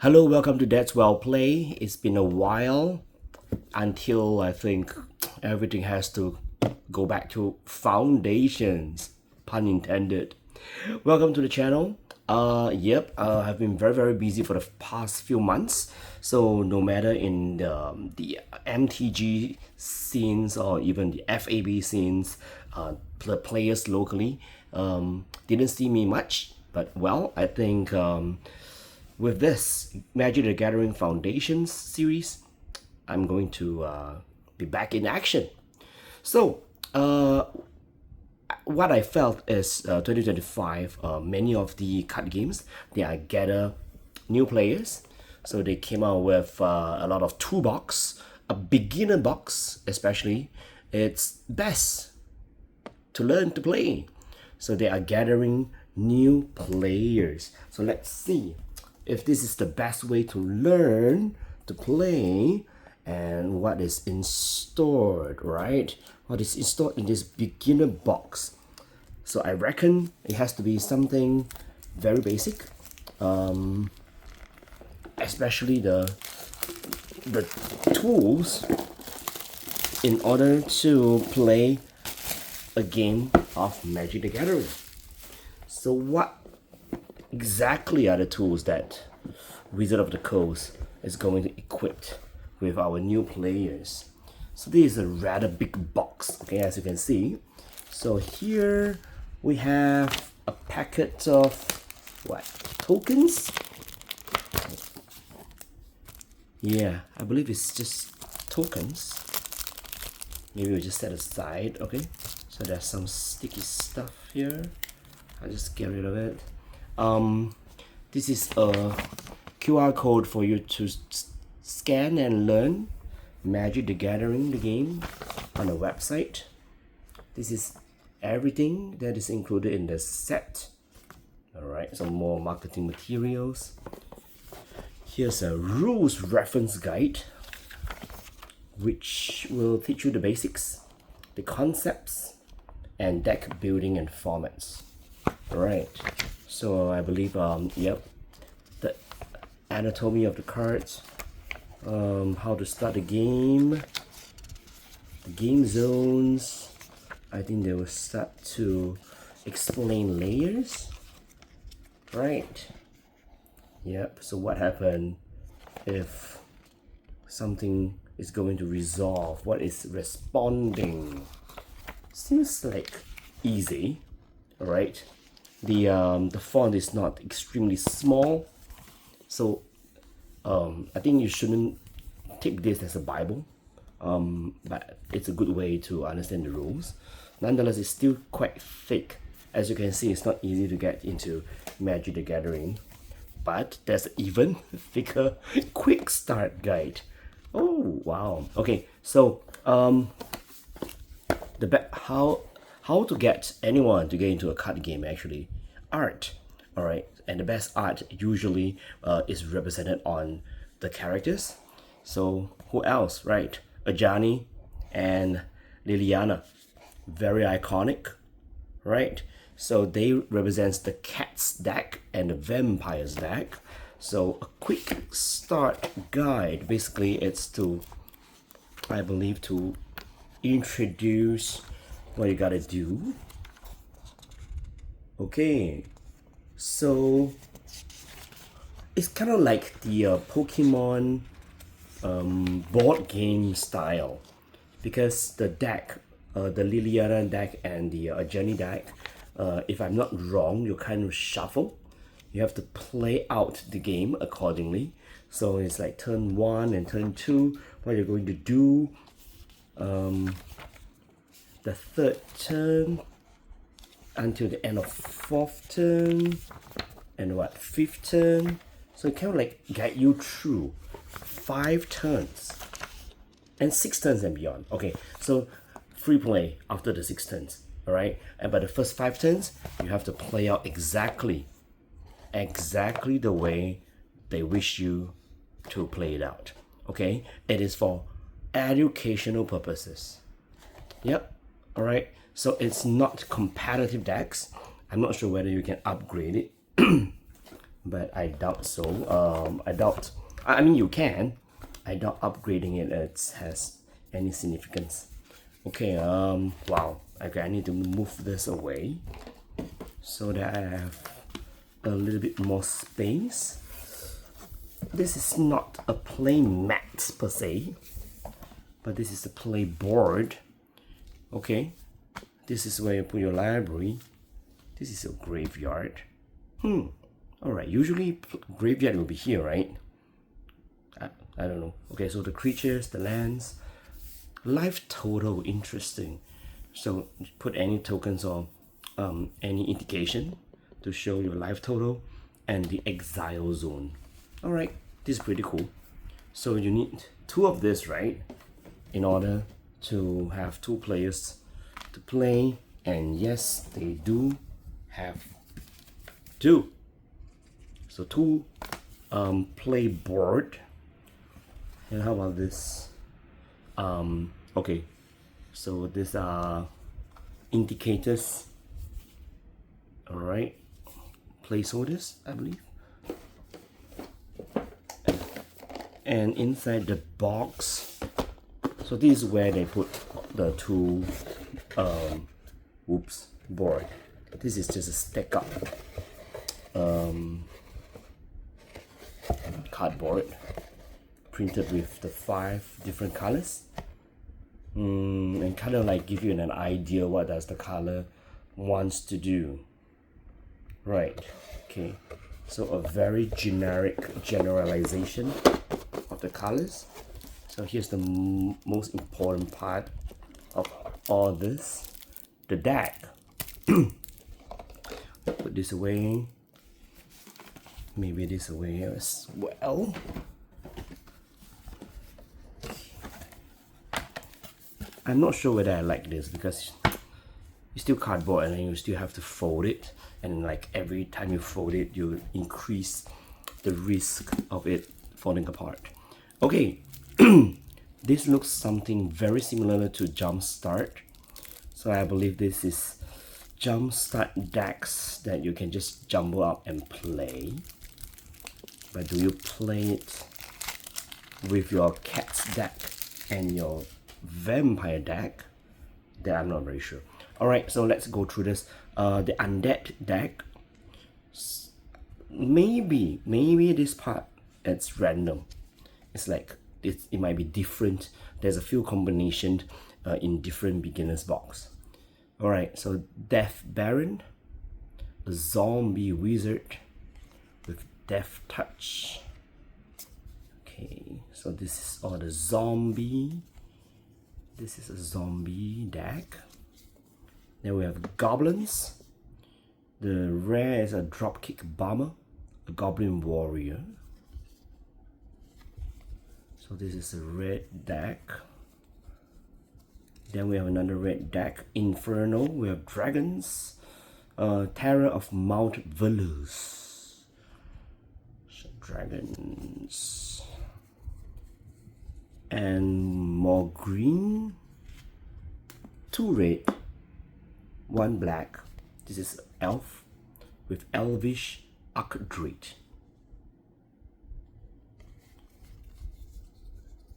Hello, welcome to That's Well Play. It's been a while until I think everything has to go back to foundations, pun intended. Welcome to the channel. I've been very busy for the past few months. So no matter in the MTG scenes or even the FAB scenes, the players locally didn't see me much. But well, I think with this Magic the Gathering Foundations series, I'm going to be back in action. So, what I felt is 2025, many of the card games, they are gather new players. So they came out with a lot of toolbox, a beginner box especially. It's best to learn to play. So they are gathering new players. So let's see if this is the best way to learn to play and what is installed, right? What is installed in this beginner box. So I reckon it has to be something very basic, especially the tools in order to play a game of Magic the Gathering. So what exactly are the tools that Wizard of the Coast is going to equip with our new players? So this is a rather big box, okay, as you can see. So here we have a packet of what, tokens? Yeah, I believe it's just tokens. Maybe we'll just set aside, okay? So there's some sticky stuff here. I'll just get rid of it. This is a QR code for you to scan and learn Magic the Gathering, the game, on a website. This is everything that is included in the set. Alright, some more marketing materials. Here's a rules reference guide, which will teach you the basics, the concepts, and deck building and formats. Alright, so I believe, the anatomy of the cards, how to start the game zones. I think they will start to explain layers, right? Yep, so what happened if something is going to resolve? What is responding? Seems like easy, alright? The font is not extremely small, so I think you shouldn't take this as a Bible, but it's a good way to understand the rules. Nonetheless, it's still quite thick. As you can see, it's not easy to get into Magic the Gathering, but there's an even thicker quick start guide. Oh wow. Okay, so how to get anyone to get into a card game, actually. Art, all right, and the best art usually is represented on the characters. So who else, right? Ajani and Liliana, very iconic, right? So they represents the Cats deck and the Vampires deck. So a quick start guide, basically it's to, I believe, to introduce what you gotta do. Okay, so it's kind of like the Pokemon board game style, because the deck, the Liliana deck and the Jenny deck, if I'm not wrong, you kind of shuffle. You have to play out the game accordingly. So it's like turn 1 and turn 2, what you're going to do. The third turn until the end of fourth turn, and what, fifth turn. So it kind of like guide you through 5 turns and 6 turns and beyond. Okay, so free play after the 6 turns, all right? And by the first 5 turns, you have to play out exactly the way they wish you to play it out. Okay, it is for educational purposes. Yep, all right. So it's not competitive decks. I'm not sure whether you can upgrade it. but I doubt so. I mean, you can. I doubt upgrading it has any significance. Okay, wow. Okay, I need to move this away so that I have a little bit more space. This is not a play mat per se, but this is a play board. Okay, this is where you put your library. This is a graveyard. Alright, usually graveyard will be here, right? I don't know. Okay, so the creatures, the lands, life total, interesting. So put any tokens or any indication to show your life total and the exile zone. Alright, this is pretty cool. So you need 2 of this, right? In order to have 2 players to play. And yes, they do have 2. So 2 play board. And how about this? Okay, so these are indicators. Alright, placeholders, I believe. And inside the box, so this is where they put the 2 board. This is just a stack up cardboard printed with the 5 different colors, and kind of like give you an idea what does the color wants to do. Right, okay, so a very generic generalization of the colors. So here's the most important part of all this, the deck. Put this away, maybe this away as well. I'm not sure whether I like this because it's still cardboard and then you still have to fold it, and like every time you fold it you increase the risk of it falling apart. Okay, this looks something very similar to Jumpstart. So I believe this is Jumpstart decks that you can just jumble up and play. But do you play it with your Cats deck and your Vampire deck? That I'm not very sure. Alright, so let's go through this. The Undead deck. Maybe this part it's random. It's like it might be different. There's a few combinations in different beginners box. Alright, so Death Baron, a zombie wizard with Death Touch. Okay, so this is all the zombie. This is a zombie deck. Then we have goblins. The rare is a dropkick bomber, a goblin warrior. So this is a red deck. Then we have another red deck, Inferno. We have dragons, Terror of Mount Velus. So dragons. And more green, 2 red, 1 black. This is elf with Elvish Archdruid.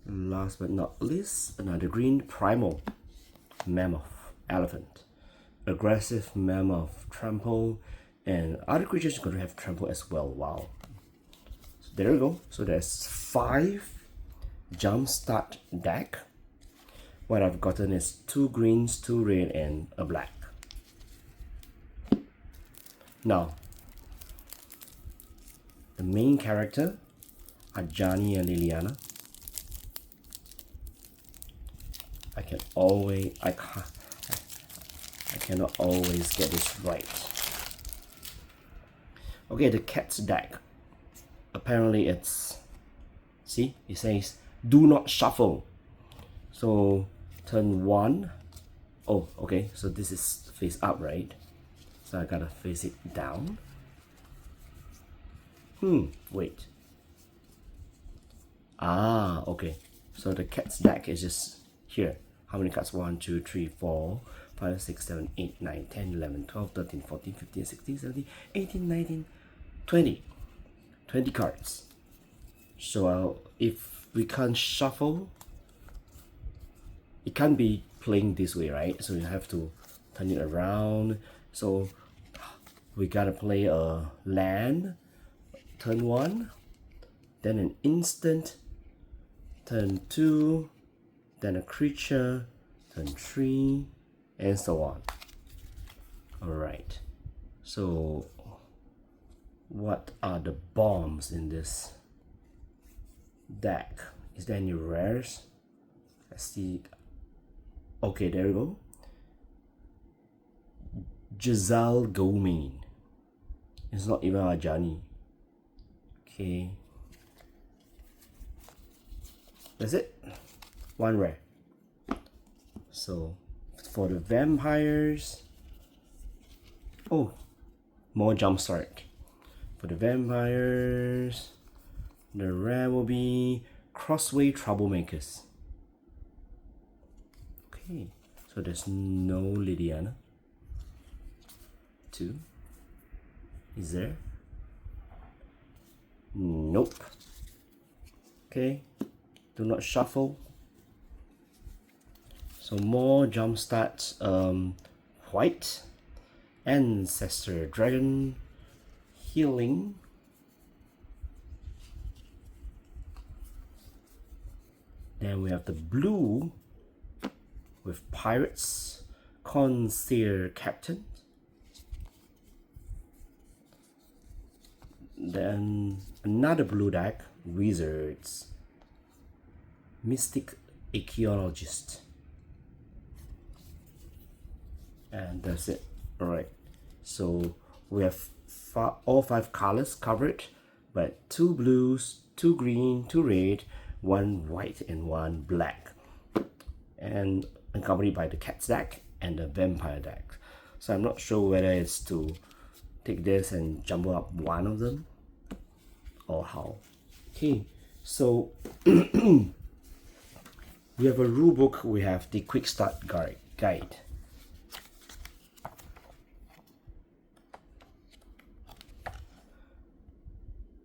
Last but not least, another green primal mammoth elephant, aggressive mammoth trample, and other creatures are going to have trample as well. Wow, so there we go. So there's 5 Jumpstart deck. What I've gotten is 2 greens, 2 red, and a black. Now the main character are Johnny and Liliana. I cannot always get this right. Okay, the Cats deck. Apparently it's, see, it says do not shuffle. So turn 1. Oh, okay, so this is face up, right? So I gotta face it down. Wait. Ah, okay. So the Cats deck is just here. How many cards? 1, 2, 3, 4, 5, 6, 7, 8, 9, 10, 11, 12, 13, 14, 15, 16, 17, 18, 19, 20. 20 cards. So if we can't shuffle, it can't be playing this way, right? So you have to turn it around. So we gotta play a land, turn 1, then an instant, turn 2, then a creature, turn 3, and so on. Alright, so what are the bombs in this deck? Is there any rares? Let's see. Okay, there we go. Giselle Gomain. It's not even Ajani. Okay. That's it. One rare. So for the vampires, oh, more jumpstart. For the vampires, the rare will be Crossway Troublemakers. Okay, so there's no Lydiana. 2. Is there? Nope. Okay, do not shuffle. So more jumpstart. White, Ancestor Dragon, Healing, then we have the blue with Pirates, Consier Captain, then another blue deck, Wizards, Mystic Archaeologist, and that's it. All right, so we have all 5 colors covered, but 2 blues, 2 green, 2 red, 1 white, and 1 black, and accompanied by the Cats deck and the Vampire deck. So I'm not sure whether it's to take this and jumble up one of them or how. Okay, so we have a rule book. We have the quick start guide.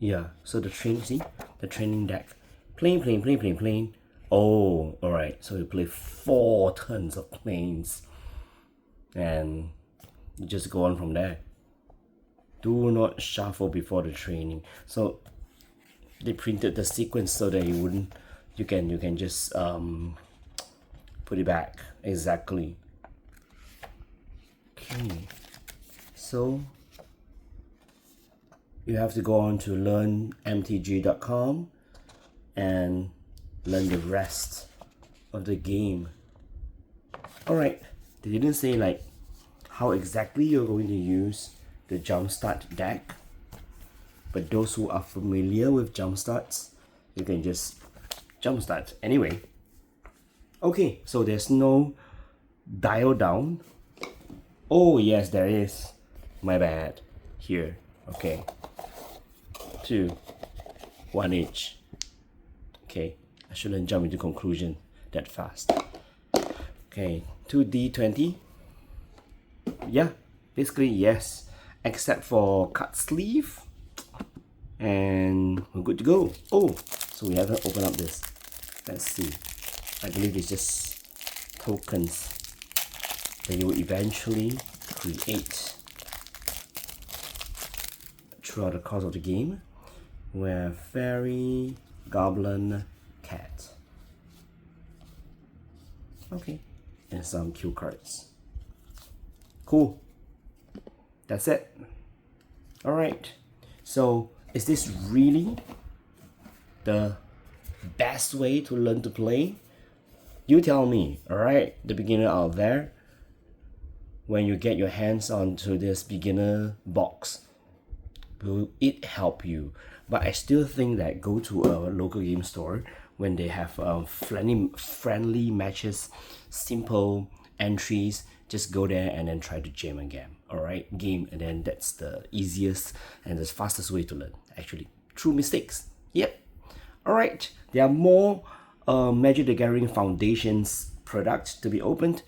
Yeah, so the training deck. Plain. Oh, alright, so you play 4 turns of planes. And you just go on from there. Do not shuffle before the training. So they printed the sequence so that you can just put it back exactly. Okay, so you have to go on to learnmtg.com and learn the rest of the game. Alright, they didn't say like how exactly you're going to use the jumpstart deck, but those who are familiar with jumpstarts, you can just jumpstart anyway. Okay, so there's no dial down. Oh yes, there is. My bad. Here. Okay. 2, 1 each. Okay, I shouldn't jump into conclusion that fast. Okay, 2d20. Yeah, basically yes, except for cut sleeve, and we're good to go. Oh, so we haven't opened up this. Let's see. I believe it's just tokens that you will eventually create throughout the course of the game. We have fairy, goblin, cat. Okay, and some cue cards. Cool. That's it. Alright, so is this really the best way to learn to play? You tell me, alright, the beginner out there, when you get your hands onto this beginner box, will it help you? But I still think that go to a local game store when they have friendly matches, simple entries. Just go there and then try to jam a game, and then that's the easiest and the fastest way to learn, actually, through mistakes. Yep. Alright, there are more Magic the Gathering Foundations products to be opened.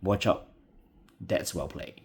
Watch out. That's well played.